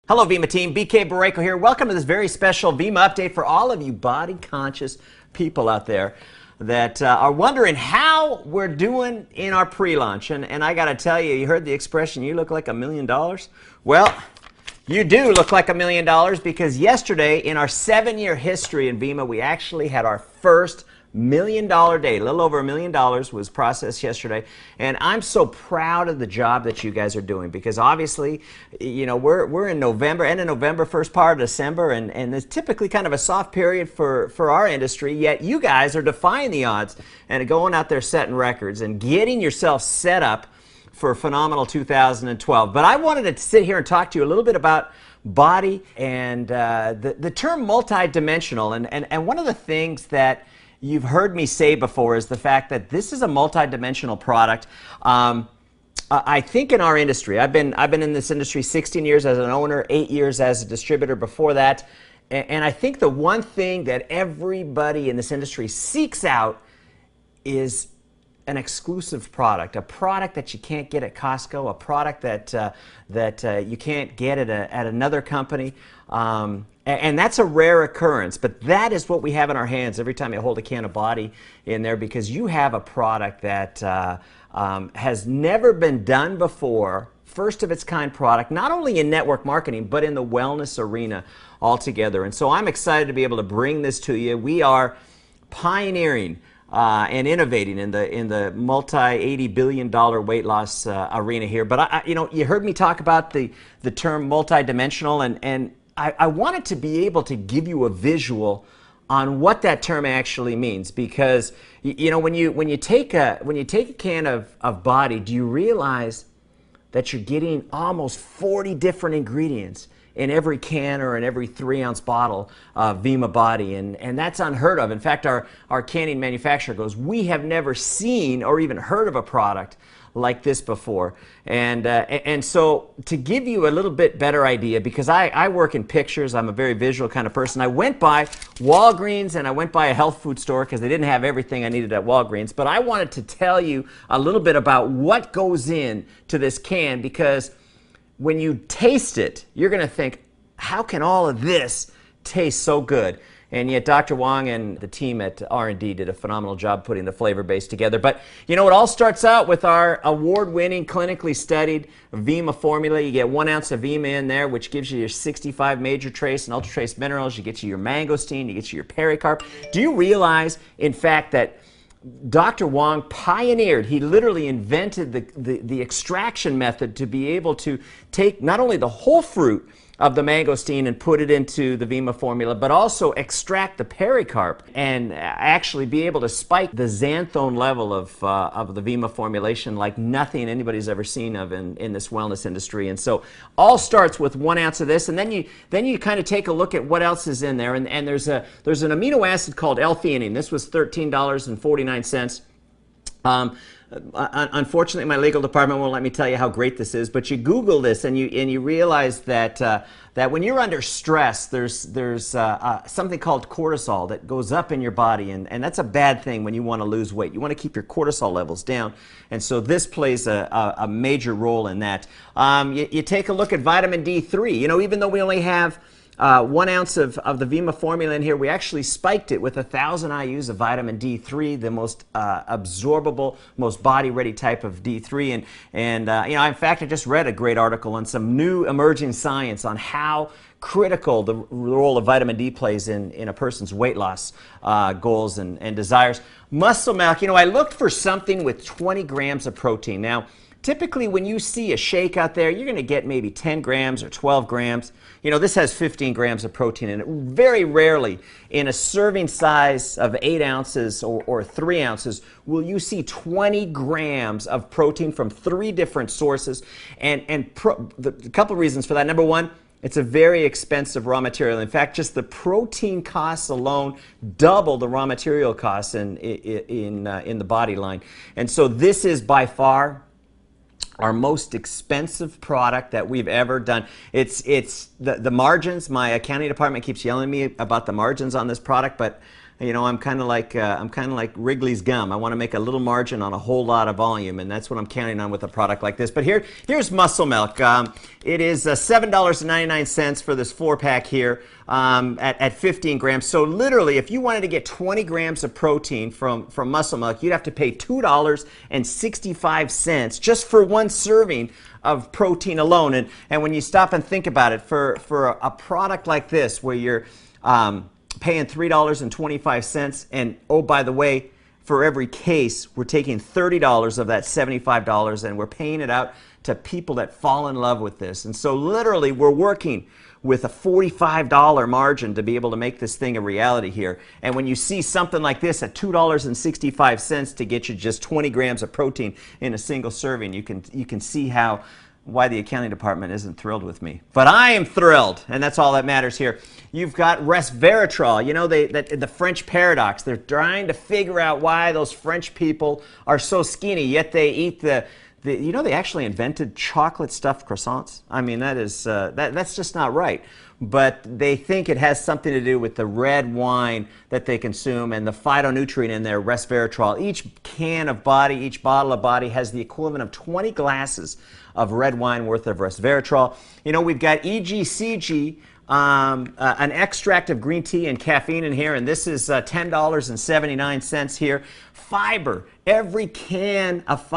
Hello Vemma team, BK Barreco here. Welcome to this very special Vemma update for all of you body-conscious people out there that are wondering how we're doing in our pre-launch. And I got to tell you, you heard the expression, you look like $1 million? Well, you do look like $1 million because yesterday in our 7-year history in Vemma, we actually had our first $1 million day. A little over $1 million was processed yesterday, and I'm so proud of the job that you guys are doing because obviously, you know, we're in November, end of November, first part of December, and it's typically kind of a soft period for our industry, yet you guys are defying the odds and going out there setting records and getting yourself set up for a phenomenal 2012. But I wanted to sit here and talk to you a little bit about body and the term multidimensional, and one of the things that you've heard me say before is the fact that this is a multi-dimensional product. I think in our industry, I've been in this industry 16 years as an owner, 8 years as a distributor before that, and I think the one thing that everybody in this industry seeks out is an exclusive product, a product that you can't get at Costco, a product that you can't get at another company. And that's a rare occurrence, but that is what we have in our hands every time you hold a can of body in there, because you have a product that has never been done before, first of its kind product, not only in network marketing, but in the wellness arena altogether. And so I'm excited to be able to bring this to you. We are pioneering and innovating in the multi-$80 billion weight loss arena here. But you know, you heard me talk about the term multidimensional, and I wanted to be able to give you a visual on what that term actually means, because you know, when you take a can of body, do you realize that you're getting almost 40 different ingredients in every can or in every 3-ounce bottle of Vemma Body, and that's unheard of. In fact, our canning manufacturer goes, we have never seen or even heard of a product like this before. And so to give you a little bit better idea, because I work in pictures, I'm a very visual kind of person, I went by Walgreens and I went by a health food store because they didn't have everything I needed at Walgreens, but I wanted to tell you a little bit about what goes in to this can, because when you taste it, you're going to think, how can all of this taste so good? And yet Dr. Wong and the team at R&D did a phenomenal job putting the flavor base together. But you know, it all starts out with our award-winning, clinically studied Vemma Formula. You get 1 ounce of Vemma in there, which gives you your 65 major trace and ultra trace minerals. You get you your mangosteen, you get you your pericarp. Do you realize, in fact, that Dr. Wong pioneered, he literally invented the extraction method to be able to take not only the whole fruit of the mangosteen and put it into the Vemma Formula, but also extract the pericarp and actually be able to spike the xanthone level of the Vemma formulation like nothing anybody's ever seen of in this wellness industry. And so all starts with 1 ounce of this, and then you kind of take a look at what else is in there. And there's an amino acid called L-theanine. This was $13.49. Unfortunately, my legal department won't let me tell you how great this is, but you Google this and you realize that that when you're under stress, there's something called cortisol that goes up in your body, and that's a bad thing when you want to lose weight. You want to keep your cortisol levels down, and so this plays a major role in that. You take a look at vitamin D3. You know, even though we only have 1 ounce of the Vemma Formula in here, we actually spiked it with 1,000 IUs of vitamin D3, the most absorbable, most body-ready type of D3. And you know, in fact, I just read a great article on some new emerging science on how critical the role of vitamin D plays in a person's weight loss goals and desires. Muscle milk, you know, I looked for something with 20 grams of protein. Now, typically, when you see a shake out there, you're going to get maybe 10 grams or 12 grams. You know, this has 15 grams of protein in it. Very rarely in a serving size of 8 ounces or 3 ounces will you see 20 grams of protein from 3 different sources. And a couple reasons for that. Number one, it's a very expensive raw material. In fact, just the protein costs alone double the raw material costs in the body line. And so this is by far our most expensive product that we've ever done. It's the margins. My accounting department keeps yelling at me about the margins on this product, but You know, I'm kind of like Wrigley's gum. I want to make a little margin on a whole lot of volume, and that's what I'm counting on with a product like this. But here's Muscle Milk. It is $7.99 for this 4-pack here at 15 grams. So literally, if you wanted to get 20 grams of protein from Muscle Milk, you'd have to pay $2.65 just for one serving of protein alone. And when you stop and think about it, for a product like this where you're paying $3.25, and oh, by the way, for every case, we're taking $30 of that $75 and we're paying it out to people that fall in love with this. And so literally we're working with a $45 margin to be able to make this thing a reality here. And when you see something like this at $2.65 to get you just 20 grams of protein in a single serving, you can see why the accounting department isn't thrilled with me. But I am thrilled, and that's all that matters here. You've got resveratrol. You know, the French paradox. They're trying to figure out why those French people are so skinny, yet they eat you know, they actually invented chocolate stuffed croissants. I mean, that's just not right. But they think it has something to do with the red wine that they consume and the phytonutrient in there, resveratrol. Each bottle of body has the equivalent of 20 glasses of red wine worth of resveratrol. You know, we've got EGCG, an extract of green tea and caffeine in here, and this is $10.79 here. Fiber, every can of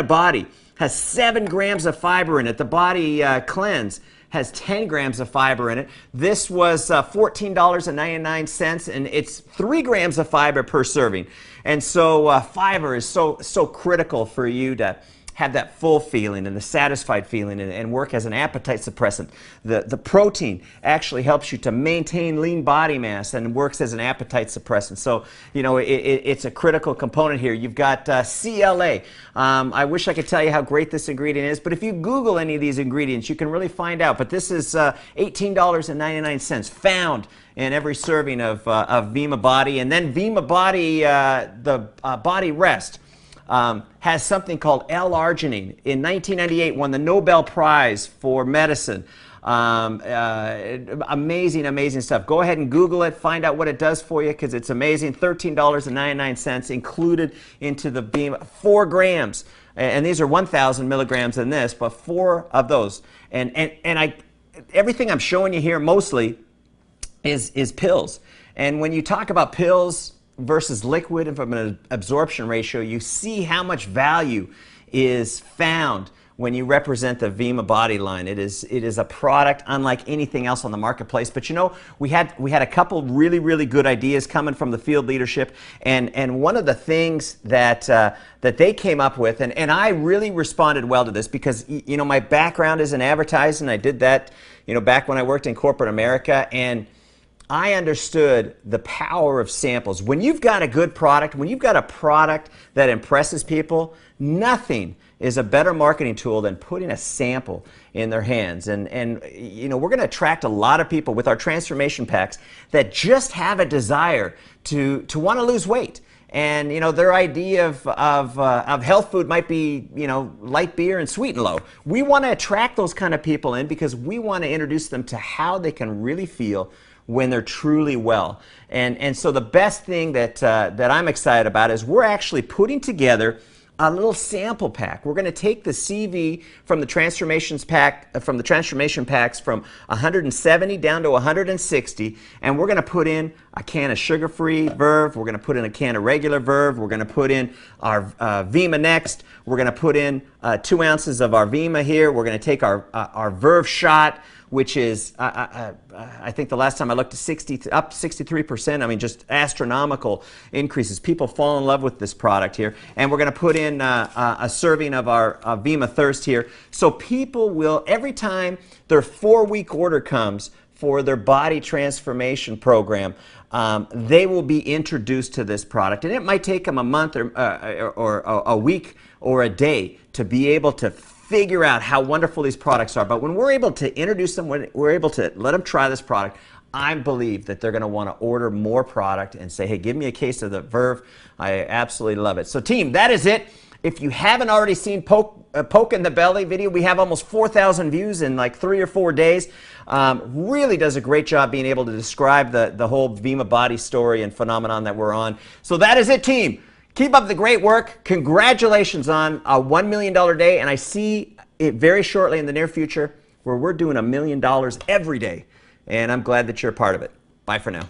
body has 7 grams of fiber in it. The body cleanse has 10 grams of fiber in it. This was $14.99, and it's 3 grams of fiber per serving. And so fiber is so critical for you to have that full feeling and the satisfied feeling and work as an appetite suppressant. The protein actually helps you to maintain lean body mass and works as an appetite suppressant. So, you know, it's a critical component here. You've got CLA. I wish I could tell you how great this ingredient is, but if you Google any of these ingredients, you can really find out. But this is $18.99 found in every serving of Vemma Bode. And then Vemma Bode, the Body Rest, has something called L-arginine. In 1998, won the Nobel Prize for medicine. Amazing, amazing stuff. Go ahead and Google it, find out what it does for you, because it's amazing. $13.99 included into the Vemma. 4 grams, and these are 1,000 milligrams in this, but 4 of those. And everything I'm showing you here mostly is pills. And when you talk about pills versus liquid and from an absorption ratio, you see how much value is found when you represent the Vemma Bode line. It is a product unlike anything else on the marketplace. But you know, we had a couple really good ideas coming from the field leadership, and one of the things that they came up with, and I really responded well to this, because you know, my background is in advertising. I did that, you know, back when I worked in corporate America, and I understood the power of samples. When you've got a good product, when you've got a product that impresses people, nothing is a better marketing tool than putting a sample in their hands. And you know, we're going to attract a lot of people with our transformation packs that just have a desire to want to lose weight. And you know, their idea of health food might be, you know, light beer and sweet and low. We want to attract those kind of people in because we want to introduce them to how they can really feel when they're truly well. And so the best thing that I'm excited about is we're actually putting together a little sample pack. We're going to take the CV from the transformation packs from 170 down to 160, and we're going to put in a can of sugar-free Verve. We're going to put in a can of regular Verve. We're going to put in our Vemma Next. We're going to put in 2 ounces of our Vemma here. We're going to take our Verve shot, which is, I think the last time I looked, up 63%. I mean, just astronomical increases. People fall in love with this product here. And we're going to put in a serving of our Vemma Thirst here. So people will, every time their 4-week order comes for their body transformation program, they will be introduced to this product. And it might take them a month or a week or a day to be able to figure out how wonderful these products are. But when we're able to introduce them, when we're able to let them try this product, I believe that they're going to want to order more product and say, hey, give me a case of the Verve. I absolutely love it. So team, that is it. If you haven't already seen Poke in the Belly video, we have almost 4,000 views in like 3 or 4 days. Really does a great job being able to describe the whole Vemma body story and phenomenon that we're on. So that is it, team. Keep up the great work. Congratulations on a $1 million day, and I see it very shortly in the near future where we're doing $1 million every day, and I'm glad that you're a part of it. Bye for now.